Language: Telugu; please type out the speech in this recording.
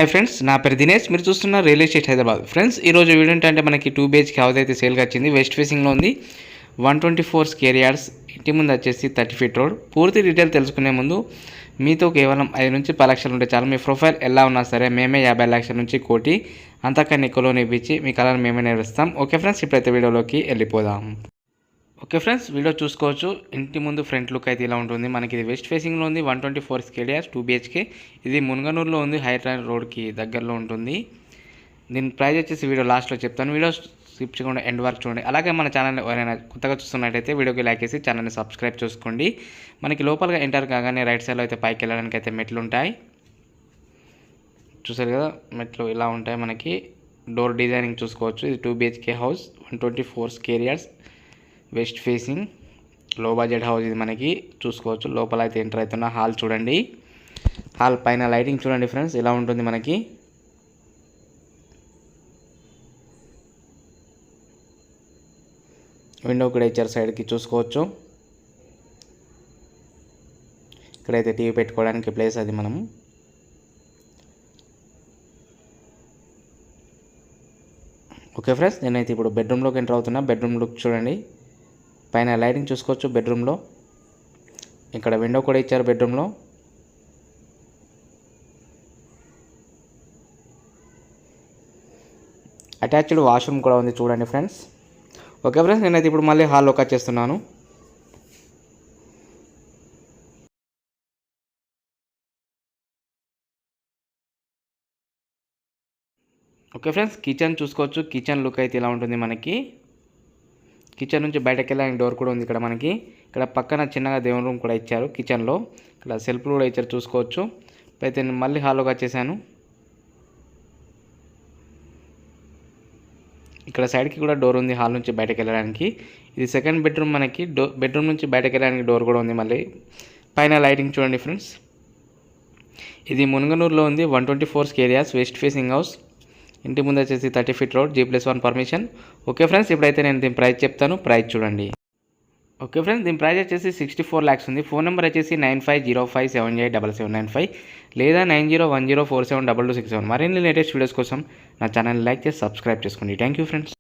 హాయ్ ఫ్రెండ్స్, నా పేరు దినేష్. మీరు చూస్తున్న రియల్ ఎస్టేట్ హైదరాబాద్. ఫ్రెండ్స్, ఈరోజు వీడియో ఏంటంటే మనకి 2 BHK హౌస్ అయితే సేల్గా వచ్చింది. వెస్ట్ ఫేసింగ్లో ఉంది. 124 స్క్వేర్ యార్డ్స్. ఇంటి ముందు వచ్చేసి 30 ఫీట్ రోడ్. పూర్తి డీటెయిల్ తెలుసుకునే ముందు మీతో కేవలం 5 నుంచి 10 లక్షలు ఉంటే చాలు. మీ ప్రొఫైల్ ఎలా ఉన్నా సరే మేమే 50 లక్షల నుంచి కోటి అంతకన్నా ఎక్కువలో ఇప్పించి మీ కళను మేమే నిర్వహిస్తాం. ఓకే ఫ్రెండ్స్, ఇప్పుడైతే వీడియోలోకి వెళ్ళిపోదాం. ఓకే ఫ్రెండ్స్, వీడియో చూసుకోవచ్చు. ఇంటి ముందు ఫ్రంట్ లుక్ అయితే ఇలా ఉంటుంది. మనకి ఇది వెస్ట్ ఫేసింగ్లో ఉంది. 124 స్క్వేర్ యార్డ్స్ 2 BHK. ఇది మున్గనూరులో ఉంది. హైదరాబాద్ రోడ్కి దగ్గరలో ఉంటుంది. దీని ప్రైస్ వచ్చేసి వీడియో లాస్ట్లో చెప్తాను. వీడియో స్కిప్ చేయకుండా ఎండ్ వరకు చూడండి. అలాగే మన ఛానల్ ఎవరైనా కొత్తగా చూస్తున్నట్టయితే వీడియోకి లైక్ చేసి ఛానల్ని సబ్స్క్రైబ్ చేసుకోండి. మనకి లోపలగా ఎంటర్ కాగానే రైట్ సైడ్లో అయితే పైకి వెళ్ళడానికి అయితే మెట్లు ఉంటాయి. చూసారు కదా, మెట్లు ఇలా ఉంటాయి. మనకి డోర్ డిజైనింగ్ చూసుకోవచ్చు. ఇది 2 BHK house, 124 square yards, west facing, లో బడ్జెట్ హౌస్. ఇది మనకి చూసుకోవచ్చు. లోపల అయితే ఎంటర్ అవుతున్న హాల్ చూడండి. హాల్ పైన లైటింగ్ చూడండి ఫ్రెండ్స్, ఇలా ఉంటుంది. మనకి విండో కూడా ఇచ్చారు సైడ్కి, చూసుకోవచ్చు. ఇక్కడైతే టీవీ పెట్టుకోవడానికి ప్లేస్ అది. మనము ఓకే ఫ్రెండ్స్, నేనైతే ఇప్పుడు బెడ్రూమ్లోకి ఎంటర్ అవుతున్నా. బెడ్రూమ్ లుక్ చూడండి. పైన లైటింగ్ చూసుకోవచ్చు బెడ్రూమ్లో. ఇక్కడ విండో కూడా ఇచ్చారు బెడ్రూమ్లో. అటాచ్డ్ వాష్రూమ్ కూడా ఉంది చూడండి ఫ్రెండ్స్. ఓకే ఫ్రెండ్స్, నేనైతే ఇప్పుడు మళ్ళీ హాల్లోకి వచ్చేస్తున్నాను. ఓకే ఫ్రెండ్స్, కిచెన్ చూసుకోవచ్చు. కిచెన్ లుక్ అయితే ఇలా ఉంటుంది. మనకి కిచెన్ నుంచి బయటకు వెళ్ళడానికి డోర్ కూడా ఉంది. ఇక్కడ ఇక్కడ పక్కన చిన్నగా దేవుని రూమ్ కూడా ఇచ్చారు. కిచెన్లో ఇక్కడ సెల్ఫ్లు కూడా ఇచ్చారు, చూసుకోవచ్చు. అయితే నేను మళ్ళీ హాల్లోకి వచ్చేసాను. ఇక్కడ సైడ్కి కూడా డోర్ ఉంది హాల్ నుంచి బయటకు వెళ్ళడానికి. ఇది సెకండ్ బెడ్రూమ్. మనకి బెడ్రూమ్ నుంచి బయటకు వెళ్ళడానికి డోర్ కూడా ఉంది. మళ్ళీ పైన లైటింగ్ చూడండి ఫ్రెండ్స్. ఇది మున్గనూరులో ఉంది. 124 square yards, west facing house. ఇంటి ముందు వచ్చేసి 30 feet road, G+1 permission. Okay friends, ఇప్పుడైతే నేను దీని ప్రైస్ చెప్తాను. ప్రైస్ చూడండి. ఓకే ఫ్రెండ్స్, దీని ప్రైస్ వచ్చేసి 64 lakhs ఉంది. ఫోన్ నెంబర్ వచ్చేసి 9505787795 లేదా 9010472267. మరిన్ని లేటెస్ట్ వీడియోస్ కోసం నా ఛానల్ లైక్ చేసి సబ్స్క్రైబ్ చేసుకోండి. Thank you friends.